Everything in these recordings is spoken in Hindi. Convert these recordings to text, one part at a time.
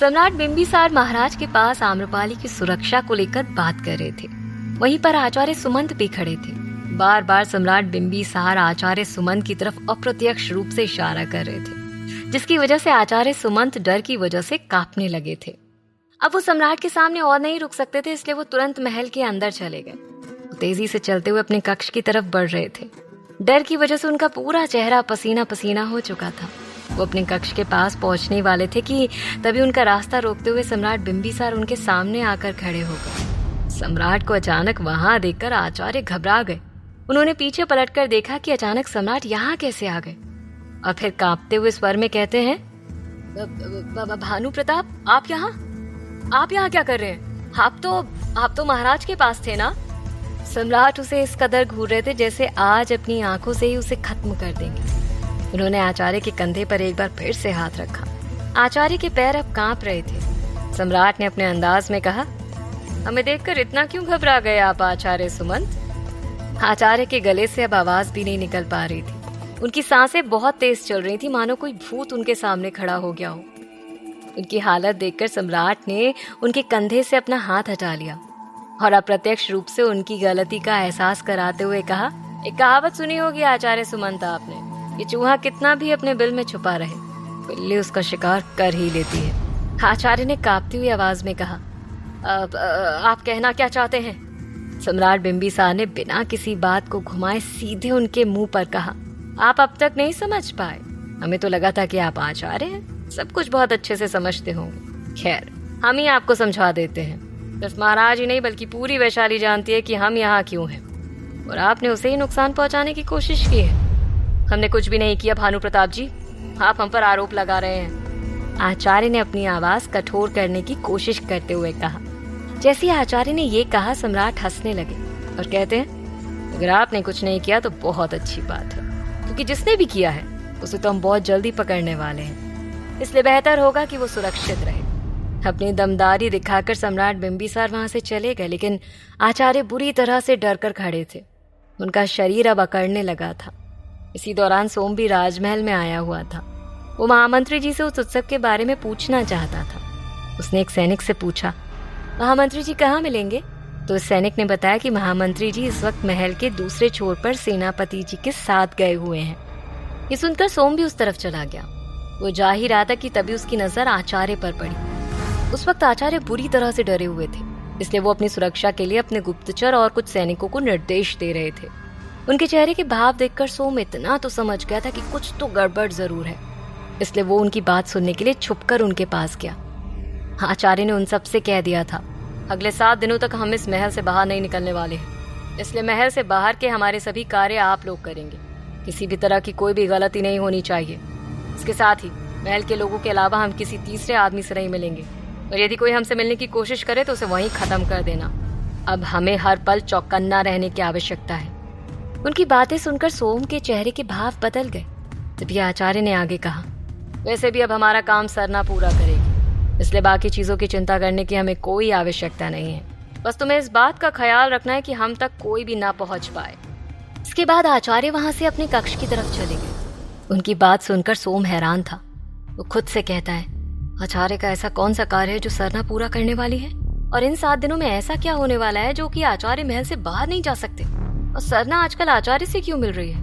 सम्राट बिंबिसार महाराज के पास आम्रपाली की सुरक्षा को लेकर बात कर रहे थे। वहीं पर आचार्य सुमंत भी खड़े थे। बार बार सम्राट बिंबिसार आचार्य सुमंत की तरफ अप्रत्यक्ष रूप से इशारा कर रहे थे, जिसकी वजह से आचार्य सुमंत डर की वजह से कांपने लगे थे। अब वो सम्राट के सामने और नहीं रुक सकते थे, इसलिए वो तुरंत महल के अंदर चले गए। तेजी से चलते हुए अपने कक्ष की तरफ बढ़ रहे थे। डर की वजह से उनका पूरा चेहरा पसीना पसीना हो चुका था। वो अपने कक्ष के पास पहुंचने वाले थे कि तभी उनका रास्ता रोकते हुए सम्राट बिंबिसार उनके सामने आकर खड़े हो गए। सम्राट को अचानक वहां देखकर आचार्य घबरा गए। उन्होंने पीछे पलटकर देखा कि अचानक सम्राट यहाँ कैसे आ गए, और फिर कांपते हुए स्वर में कहते हैं, भानु प्रताप, आप यहाँ क्या कर रहे हैं? आप तो महाराज के पास थे ना? सम्राट उसे इस कदर घूर रहे थे जैसे आज अपनी आंखों से ही उसे खत्म कर देंगे। उन्होंने आचार्य के कंधे पर एक बार फिर से हाथ रखा। आचार्य के पैर अब कांप रहे थे। सम्राट ने अपने अंदाज में कहा, हमें देखकर इतना क्यों घबरा गए आप आचार्य सुमंत? आचार्य के गले से अब आवाज भी नहीं निकल पा रही थी। उनकी सांसें बहुत तेज चल रही थी, मानो कोई भूत उनके सामने खड़ा हो गया हो। उनकी हालत देखकर सम्राट ने उनके कंधे से अपना हाथ हटा लिया और अप्रत्यक्ष रूप से उनकी गलती का एहसास कराते हुए कहा, एक कहावत सुनी होगी आचार्य सुमंत आपने, ये चूहा कितना भी अपने बिल में छुपा रहे, बिल्ली उसका शिकार कर ही लेती है। आचार्य ने कांपती हुई आवाज में कहा, आप कहना क्या चाहते हैं? सम्राट बिंबिसार ने बिना किसी बात को घुमाए सीधे उनके मुंह पर कहा, आप अब तक नहीं समझ पाए? हमें तो लगा था कि आप आचार्य हैं, सब कुछ बहुत अच्छे से समझते होंगे। खैर, हम ही आपको समझा देते हैं। सिर्फ महाराज ही नहीं बल्कि पूरी वैशाली जानती है कि हम यहाँ क्यों हैं, और आपने उसे ही नुकसान पहुंचाने की कोशिश की है। हमने कुछ भी नहीं किया भानु प्रताप जी, आप हम पर आरोप लगा रहे हैं। आचार्य ने अपनी आवाज कठोर करने की कोशिश करते हुए कहा। जैसे ही आचार्य ने ये कहा, सम्राट हंसने लगे और कहते हैं, अगर आपने कुछ नहीं किया तो बहुत अच्छी बात है, क्योंकि जिसने भी किया है उसे तो हम बहुत जल्दी पकड़ने वाले हैं, इसलिए बेहतर होगा कि वो सुरक्षित रहे। अपनी दमदारी दिखाकर सम्राट बिंबिसार वहां से चले गए, लेकिन आचार्य बुरी तरह से डर कर खड़े थे। उनका शरीर अब अकड़ने लगा था। इसी दौरान सोम भी राजमहल में आया हुआ था। वो महामंत्री जी से उस उत्सव के बारे में पूछना चाहता था। उसने एक सैनिक से पूछा, महामंत्री जी कहाँ मिलेंगे? तो उस सैनिक ने बताया कि महामंत्री जी इस वक्त महल के दूसरे छोर पर सेनापति जी के साथ गए हुए हैं। ये सुनकर सोम भी उस तरफ चला गया। वो जा ही रहा था कि तभी उसकी नजर आचार्य पर पड़ी। उस वक्त आचार्य बुरी तरह से डरे हुए थे, इसलिए वो अपनी सुरक्षा के लिए अपने गुप्तचर और कुछ सैनिकों को निर्देश दे रहे थे। उनके चेहरे के भाव देखकर सोम इतना तो समझ गया था कि कुछ तो गड़बड़ जरूर है, इसलिए वो उनकी बात सुनने के लिए छुपकर उनके पास गया। आचार्य ने उन सब से कह दिया था, अगले 7 दिनों तक हम इस महल से बाहर नहीं निकलने वाले हैं, इसलिए महल से बाहर के हमारे सभी कार्य आप लोग करेंगे। किसी भी तरह की कोई भी गलती नहीं होनी चाहिए। इसके साथ ही महल के लोगों के अलावा हम किसी तीसरे आदमी से नहीं मिलेंगे, और यदि कोई हमसे मिलने की कोशिश करे तो उसे वहीं खत्म कर देना। अब हमें हर पल चौकन्ना रहने की आवश्यकता है। उनकी बातें सुनकर सोम के चेहरे के भाव बदल गए। तभी आचार्य ने आगे कहा, वैसे भी अब हमारा काम सरना पूरा करेगी, इसलिए बाकी चीजों की चिंता करने की हमें कोई आवश्यकता नहीं है। बस तुम्हें इस बात का ख्याल रखना है कि हम तक कोई भी ना पहुंच पाए। इसके बाद आचार्य वहां से अपने कक्ष की तरफ चले गए। उनकी बात सुनकर सोम हैरान था। वो खुद से कहता है, आचार्य का ऐसा कौन सा कार्य है जो सरना पूरा करने वाली है, और इन 7 दिनों में ऐसा क्या होने वाला है जो कि आचार्य महल से बाहर नहीं जा सकते, और सरना आजकल आचार्य से क्यों मिल रही है?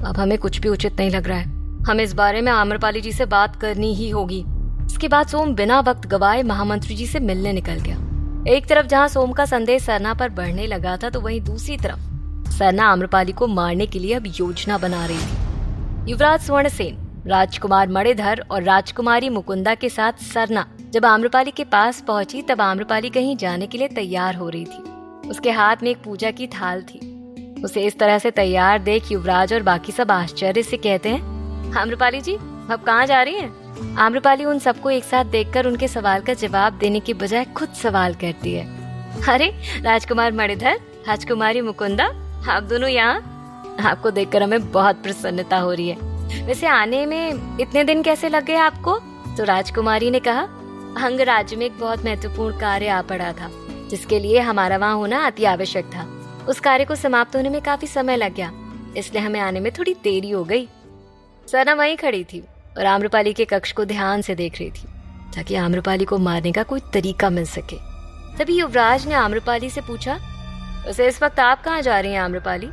अब हमें कुछ भी उचित नहीं लग रहा है। हमें इस बारे में आम्रपाली जी से बात करनी ही होगी। इसके बाद सोम बिना वक्त गवाए महामंत्री जी से मिलने निकल गया। एक तरफ जहाँ सोम का संदेह सरना पर बढ़ने लगा था, तो वहीं दूसरी तरफ सरना आम्रपाली को मारने के लिए अब योजना बना रही थी। युवराज स्वर्णसेन, राजकुमार मणिधर और राजकुमारी मुकुंदा के साथ सरना जब आम्रपाली के पास पहुंची, तब आम्रपाली कहीं जाने के लिए तैयार हो रही थी। उसके हाथ में एक पूजा की थाल थी। उसे इस तरह से तैयार देख युवराज और बाकी सब आश्चर्य से कहते हैं, आम्रपाली जी अब कहाँ जा रही हैं? आम्रपाली उन सबको एक साथ देखकर उनके सवाल का जवाब देने की बजाय खुद सवाल करती है, अरे राजकुमार मणिधर, राजकुमारी मुकुंदा, आप दोनों यहाँ? आपको देखकर हमें बहुत प्रसन्नता हो रही है। वैसे आने में इतने दिन कैसे लग गए आपको? तो राजकुमारी ने कहा, अंगराज्य में एक बहुत महत्वपूर्ण कार्य आ पड़ा था, जिसके लिए हमारा वहाँ होना अति आवश्यक था। उस कार्य को समाप्त होने में काफी समय लग गया, इसलिए हमें आने में थोड़ी देरी हो गई। सरना वहीं खड़ी थी और आम्रपाली के कक्ष को ध्यान से देख रही थी। ताकि आम्रपाली को मारने का कोई तरीका मिल सके। तभी युवराज ने आम्रपाली से पूछा, वैसे इस वक्त आप कहाँ जा रही हैं आम्रपाली,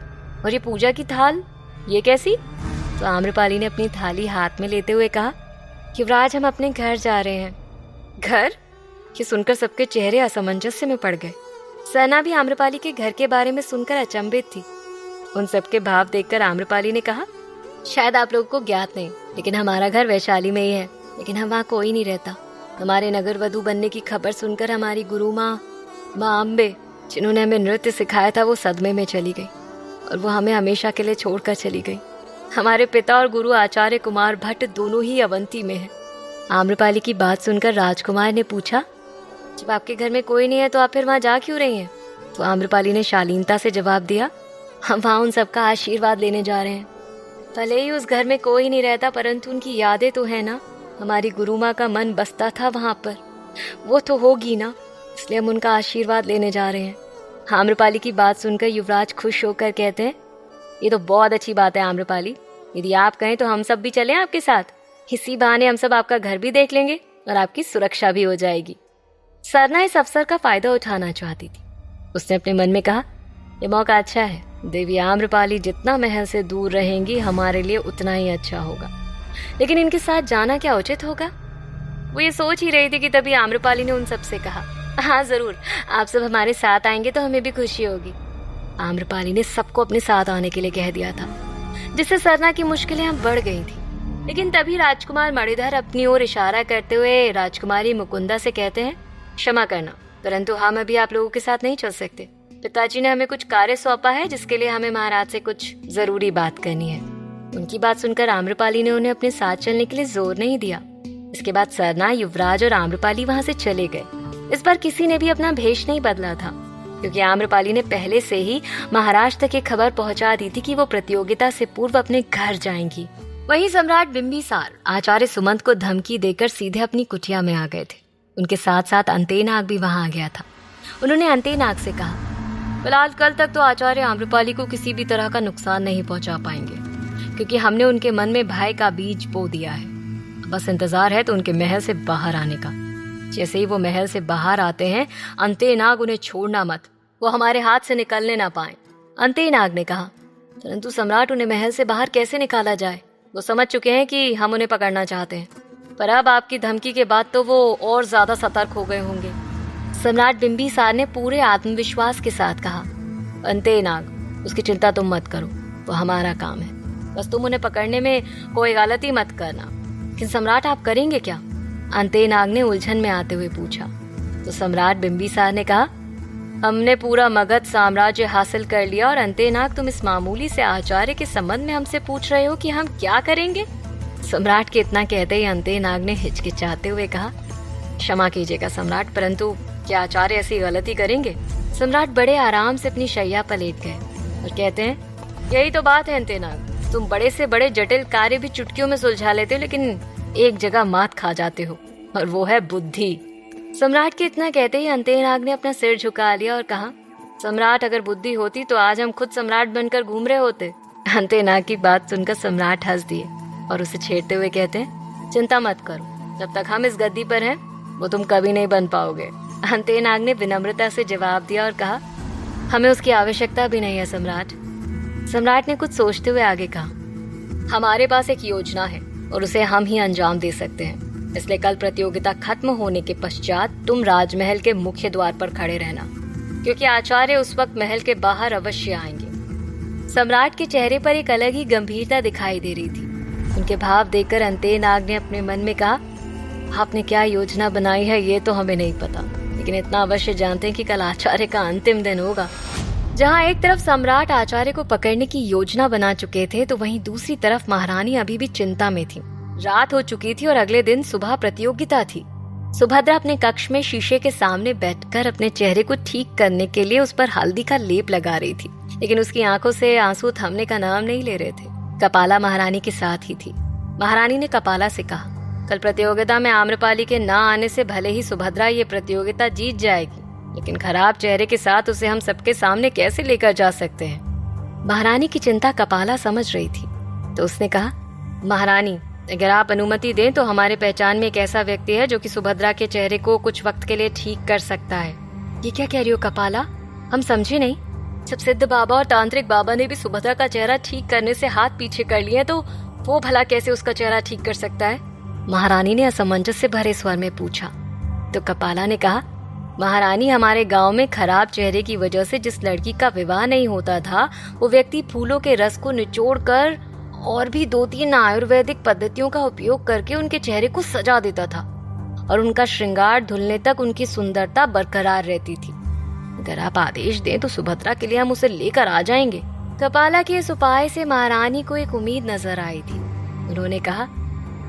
और ये पूजा की थाल ये कैसी? तो आम्रपाली ने अपनी थाली हाथ में लेते हुए कहा, युवराज हम अपने घर जा रहे हैं। घर? ये सुनकर सबके चेहरे असमंजस्य में पड़ गए। सरना भी आम्रपाली के घर के बारे में सुनकर अचंभित थी। उन सबके भाव देखकर आम्रपाली ने कहा, शायद आप लोगों को ज्ञात नहीं, लेकिन हमारा घर वैशाली में ही है, लेकिन हम वहाँ कोई नहीं रहता। हमारे नगर वधू बनने की खबर सुनकर हमारी गुरु माँ अम्बे, जिन्होंने हमें नृत्य सिखाया था, वो सदमे में चली गई और वो हमें हमेशा के लिए छोड़कर चली गई। हमारे पिता और गुरु आचार्य कुमार भट्ट दोनों ही अवंती में हैं। आम्रपाली की बात सुनकर राजकुमार ने पूछा, जब आपके घर में कोई नहीं है तो आप फिर वहाँ जा क्यों रही हैं? तो आम्रपाली ने शालीनता से जवाब दिया, हम वहाँ उन सबका आशीर्वाद लेने जा रहे हैं। भले ही उस घर में कोई नहीं रहता, परंतु उनकी यादें तो है ना। हमारी गुरु माँ का मन बसता था वहाँ पर, वो तो होगी ना, इसलिए हम उनका आशीर्वाद लेने जा रहे हैं। आम्रपाली की बात सुनकर युवराज खुश होकर कहते हैं, ये तो बहुत अच्छी बात है आम्रपाली, यदि आप कहें तो हम सब भी चलें आपके साथ। इसी बहाने हम सब आपका घर भी देख लेंगे और आपकी सुरक्षा भी हो जाएगी। सरना इस अवसर का फायदा उठाना चाहती थी। उसने अपने मन में कहा, ये मौका अच्छा है, देवी आम्रपाली जितना महल से दूर रहेंगी हमारे लिए उतना ही अच्छा होगा, लेकिन इनके साथ जाना क्या उचित होगा? वो ये सोच ही रही थी कि तभी आम्रपाली ने उन सब से कहा, हाँ जरूर, आप सब हमारे साथ आएंगे तो हमें भी खुशी होगी। आम्रपाली ने सबको अपने साथ आने के लिए कह दिया था, जिससे सरना की मुश्किलें अब बढ़ गई थी। लेकिन तभी राजकुमार मणिधर अपनी ओर इशारा करते हुए राजकुमारी मुकुंदा से कहते हैं, क्षमा करना, परंतु हम अभी आप लोगों के साथ नहीं चल सकते। पिताजी ने हमें कुछ कार्य सौंपा है, जिसके लिए हमें महाराज से कुछ जरूरी बात करनी है। उनकी बात सुनकर आम्रपाली ने उन्हें अपने साथ चलने के लिए जोर नहीं दिया। इसके बाद सरना, युवराज और आम्रपाली वहाँ से चले गए। इस बार किसी ने भी अपना भेष नहीं बदला था, क्योंकि आम्रपाली ने पहले से ही महाराज तक ये खबर पहुंचा दी थी कि वो प्रतियोगिता से पूर्व अपने घर जाएंगी। वहीं सम्राट बिंबिसार आचार्य सुमंत को धमकी देकर सीधे अपनी कुटिया में आ गए थे। उनके साथ साथ अंतेनाग भी वहां आ गया था। उन्होंने अंतेनाग से कहा, फिलहाल कल तक तो आचार्य आम्रपाली को किसी भी तरह का नुकसान नहीं पहुंचा पाएंगे, क्योंकि हमने उनके मन में भय का बीज बो दिया है। बस इंतजार है तो उनके महल से बाहर आने का। जैसे ही वो महल से बाहर आते हैं, अंतेनाग उन्हें छोड़ना मत, वो हमारे हाथ से निकलने ना पाए। अंतेनाग ने कहा, परंतु सम्राट, उन्हें महल से बाहर कैसे निकाला जाए? वो समझ चुके हैं कि हम उन्हें पकड़ना चाहते हैं, पर अब आपकी धमकी के बाद तो वो और ज्यादा सतर्क हो गए होंगे। सम्राट बिंबिसार ने पूरे आत्मविश्वास के साथ कहा, अंतेनाग, उसकी चिंता तुम मत करो, वो हमारा काम है, बस तुम उन्हें पकड़ने में कोई गलती मत करना। लेकिन सम्राट, आप करेंगे क्या? अंतेनाग ने उलझन में आते हुए पूछा। तो सम्राट बिंबिसार ने कहा, हमने पूरा मगध साम्राज्य हासिल कर लिया, और अंतेनाग, तुम इस मामूली से आचार्य के संबंध में हमसे पूछ रहे हो कि हम क्या करेंगे? सम्राट के इतना कहते ही अंतेनाग ने हिचकिचाते हुए कहा, क्षमा कीजिएगा सम्राट, परंतु क्या आचार्य ऐसी गलती करेंगे? सम्राट बड़े आराम से अपनी शैया पर लेट गए और कहते हैं, यही तो बात है अंतेनाग, तुम बड़े से बड़े जटिल कार्य भी चुटकियों में सुलझा लेते हो, लेकिन एक जगह मात खा जाते हो, और वो है बुद्धि। सम्राट के इतना कहते ही अंतेनाग ने अपना सिर झुका लिया और कहा, सम्राट, अगर बुद्धि होती तो आज हम खुद सम्राट बनकर घूम रहे होते। अंतेनाग की बात सुनकर सम्राट हंस दिए और उसे छेड़ते हुए कहते हैं, चिंता मत करो, जब तक हम इस गद्दी पर हैं वो तुम कभी नहीं बन पाओगे। अंतेनाग ने विनम्रता से जवाब दिया और कहा, हमें उसकी आवश्यकता भी नहीं है सम्राट। सम्राट ने कुछ सोचते हुए आगे कहा, हमारे पास एक योजना है और उसे हम ही अंजाम दे सकते हैं, इसलिए कल प्रतियोगिता खत्म होने के पश्चात तुम राजमहल के मुख्य द्वार पर खड़े रहना, क्योंकि आचार्य उस वक्त महल के बाहर अवश्य आएंगे। सम्राट के चेहरे पर एक अलग ही गंभीरता दिखाई दे रही थी। उनके भाव देखकर अंतेनाग ने अपने मन में कहा, आपने क्या योजना बनाई है ये तो हमें नहीं पता, लेकिन इतना अवश्य जानते हैं कि कल आचार्य का अंतिम दिन होगा। जहाँ एक तरफ सम्राट आचार्य को पकड़ने की योजना बना चुके थे, तो वहीं दूसरी तरफ महारानी अभी भी चिंता में थी। रात हो चुकी थी और अगले दिन सुबह प्रतियोगिता थी। सुभद्रा अपने कक्ष में शीशे के सामने बैठकर अपने चेहरे को ठीक करने के लिए उस पर हल्दी का लेप लगा रही थी, लेकिन उसकी आंखों से आंसू थमने का नाम नहीं ले रहे थे। कपाला महारानी के साथ ही थी। महारानी ने कपाला से कहा, कल प्रतियोगिता में आम्रपाली के ना आने से भले ही सुभद्रा ये प्रतियोगिता जीत जाएगी, लेकिन खराब चेहरे के साथ उसे हम सबके सामने कैसे लेकर जा सकते हैं? महारानी की चिंता कपाला समझ रही थी, तो उसने कहा, महारानी, अगर आप अनुमति दें तो हमारे पहचान में एक ऐसा व्यक्ति है जो कि सुभद्रा के चेहरे को कुछ वक्त के लिए ठीक कर सकता है। ये क्या कह रही हो कपाला? हम समझे नहीं। जब सिद्ध बाबा और तांत्रिक बाबा ने भी सुभद्रा का चेहरा ठीक करने से हाथ पीछे कर लिए तो वो भला कैसे उसका चेहरा ठीक कर सकता है? महारानी ने असमंजस से भरे स्वर में पूछा। तो कपाला ने कहा, महारानी, हमारे गांव में खराब चेहरे की वजह से जिस लड़की का विवाह नहीं होता था वो व्यक्ति फूलों के रस को निचोड़कर और भी 2-3 आयुर्वेदिक पद्धतियों का उपयोग करके उनके चेहरे को सजा देता था और उनका श्रृंगार धुलने तक उनकी सुंदरता बरकरार रहती थी। अगर आप आदेश दें तो सुभद्रा के लिए हम उसे लेकर आ जाएंगे। कपाला के इस उपाय से महारानी को एक उम्मीद नजर आई थी। उन्होंने कहा,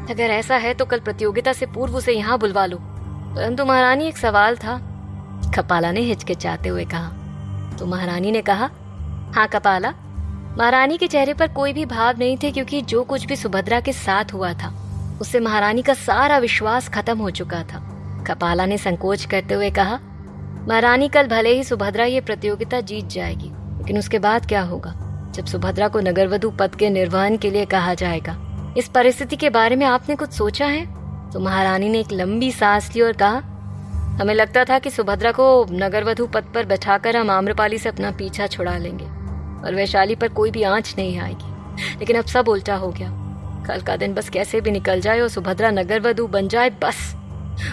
अगर ऐसा है तो कल प्रतियोगिता से पूर्व उसे यहाँ बुलवा लो। परंतु महारानी, एक सवाल था। कपाला ने हिचकिचाते हुए कहा। तो महारानी ने कहा, हाँ कपाला। महारानी के चेहरे पर कोई भी भाव नहीं थे क्योंकि जो कुछ भी सुभद्रा के साथ हुआ था उससे महारानी का सारा विश्वास खत्म हो चुका था। कपाला ने संकोच करते हुए कहा, महारानी, कल भले ही सुभद्रा ये प्रतियोगिता जीत जाएगी, लेकिन उसके बाद क्या होगा जब सुभद्रा को नगरवधु पद के निर्वहन के लिए कहा जाएगा? इस परिस्थिति के बारे में आपने कुछ सोचा है? तो महारानी ने एक लंबी सांस ली और कहा, हमें लगता था कि सुभद्रा को नगरवधु पद पर बैठाकर हम आम्रपाली से अपना पीछा छुड़ा लेंगे और वैशाली पर कोई भी आंच नहीं आएगी, लेकिन अब सब उल्टा हो गया। कल का दिन बस कैसे भी निकल जाए और सुभद्रा नगरवधु बन जाए, बस।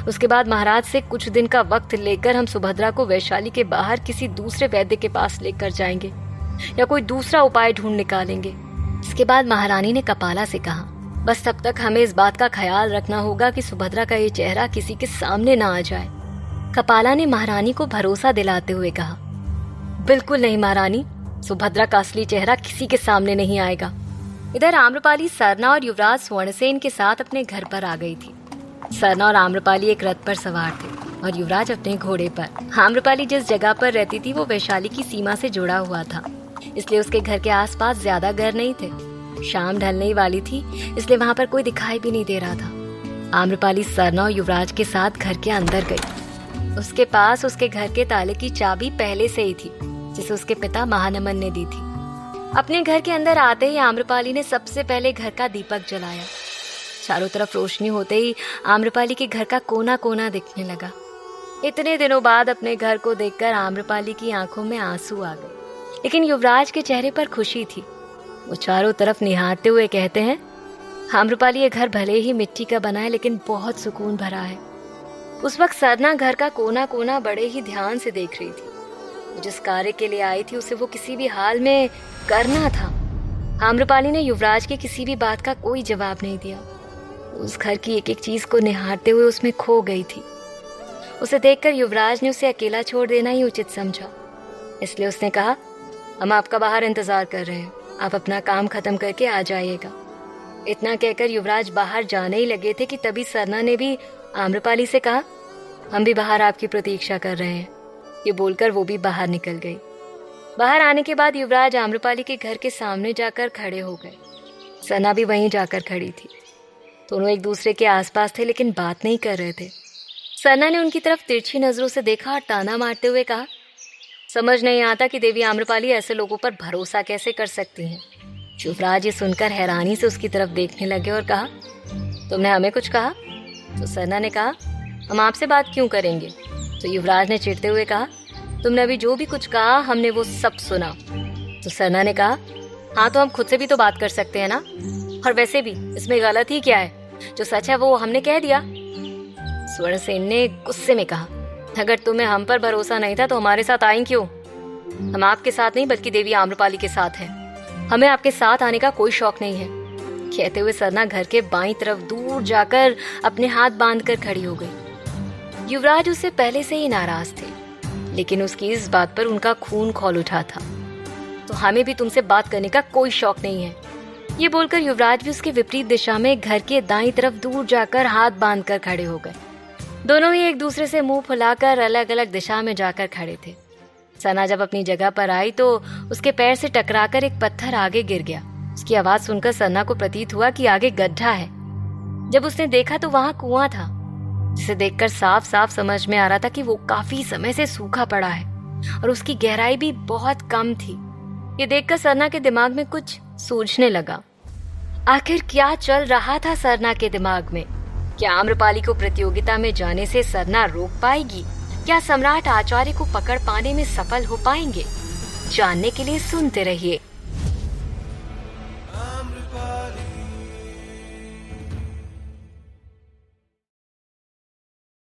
उसके बाद महाराज से कुछ दिन का वक्त लेकर हम सुभद्रा को वैशाली के बाहर किसी दूसरे वैद्य के पास लेकर जाएंगे या कोई दूसरा उपाय ढूंढ निकालेंगे। इसके बाद महारानी ने कपाला से कहा, बस तब तक हमें इस बात का ख्याल रखना होगा कि सुभद्रा का ये चेहरा किसी के सामने ना आ जाए। कपाला ने महारानी को भरोसा दिलाते हुए कहा, बिल्कुल नहीं महारानी, सुभद्रा का असली चेहरा किसी के सामने नहीं आएगा। इधर आम्रपाली सरना और युवराज स्वर्णसेन के साथ अपने घर पर आ गई थी। सरना और आम्रपाली एक रथ पर सवार थे और युवराज अपने घोड़े पर। आम्रपाली जिस जगह पर रहती थी वो वैशाली की सीमा से जुड़ा हुआ था, इसलिए उसके घर के आसपास ज्यादा घर नहीं थे। शाम ढलने ही वाली थी, इसलिए वहाँ पर कोई दिखाई भी नहीं दे रहा था। आम्रपाली सरना और युवराज के साथ घर के अंदर गई। उसके पास उसके घर के ताले की चाबी पहले से ही थी, जिसे उसके पिता महानमन ने दी थी। अपने घर के अंदर आते ही आम्रपाली ने सबसे पहले घर का दीपक जलाया। चारों तरफ रोशनी होते ही आम्रपाली के घर का कोना कोना दिखने लगा। इतने दिनों बाद अपने घर को देखकर आम्रपाली की आंखों में आंसू आ गए, लेकिन युवराज के चेहरे पर खुशी थी। वो चारों तरफ निहारते हुए कहते हैं, आम्रपाली, ये घर भले ही मिट्टी का बना है लेकिन बहुत सुकून भरा है। उस वक्त सरना घर का कोना कोना बड़े ही ध्यान से देख रही थी। जिस कार्य के लिए आई थी उसे वो किसी भी हाल में करना था। आम्रपाली ने युवराज की किसी भी बात का कोई जवाब नहीं दिया। उस घर की एक एक चीज को निहारते हुए उसमें खो गई थी। उसे देखकर युवराज ने उसे अकेला छोड़ देना ही उचित समझा, इसलिए उसने कहा, हम आपका बाहर इंतजार कर रहे हैं, आप अपना काम खत्म करके आ जाइएगा। इतना कहकर युवराज बाहर जाने ही लगे थे कि तभी सरना ने भी आम्रपाली से कहा, हम भी बाहर आपकी प्रतीक्षा कर रहे हैं। ये बोलकर वो भी बाहर निकल गई। बाहर आने के बाद युवराज आम्रपाली के घर के सामने जाकर खड़े हो गए। सरना भी वहीं जाकर खड़ी थी। दोनों एक दूसरे के आसपास थे लेकिन बात नहीं कर रहे थे। सरना ने उनकी तरफ तिरछी नजरों से देखा और ताना मारते हुए कहा, समझ नहीं आता कि देवी आम्रपाली ऐसे लोगों पर भरोसा कैसे कर सकती हैं। युवराज ये सुनकर हैरानी से उसकी तरफ देखने लगे और कहा, तुमने हमें कुछ कहा? तो सरना ने कहा, हम आपसे बात क्यों करेंगे? तो युवराज ने चिढ़ते हुए कहा, तुमने अभी जो भी कुछ कहा हमने वो सब सुना। तो सरना ने कहा, हाँ तो हम खुद से भी तो बात कर सकते हैं ना, और वैसे भी इसमें गलत ही क्या है, जो सच है वो हमने कह दिया। स्वर्णसेन ने गुस्से में कहा, अगर तुम्हें हम पर भरोसा नहीं था तो हमारे साथ आई क्यों? हम आपके साथ नहीं बल्कि देवी आम्रपाली के साथ हैं। हमें आपके साथ आने का कोई शौक नहीं है। कहते हुए सरना घर के बाईं तरफ दूर जाकर अपने हाथ बांधकर खड़ी हो गई। युवराज उससे पहले से ही नाराज थे, लेकिन उसकी इस बात पर उनका खून खौल उठा था। तो हमें भी तुमसे बात करने का कोई शौक नहीं है। ये बोलकर युवराज भी उसके विपरीत दिशा में घर के दाईं तरफ दूर जाकर हाथ बांधकर खड़े हो गए। दोनों ही एक दूसरे से मुंह फुलाकर अलग अलग दिशा में जाकर खड़े थे। सरना जब अपनी जगह पर आई तो उसके पैर से टकराकर एक पत्थर आगे गिर गया। उसकी आवाज सुनकर सरना को प्रतीत हुआ कि आगे गड्ढा है। जब उसने देखा तो वहां कुआं था, जिसे देखकर साफ साफ समझ में आ रहा था कि वो काफी समय से सूखा पड़ा है और उसकी गहराई भी बहुत कम थी। ये देखकर सरना के दिमाग में कुछ सूझने लगा। आखिर क्या चल रहा था सरना के दिमाग में? क्या आम्रपाली को प्रतियोगिता में जाने से सरना रोक पाएगी? क्या सम्राट आचार्य को पकड़ पाने में सफल हो पाएंगे? जानने के लिए सुनते रहिए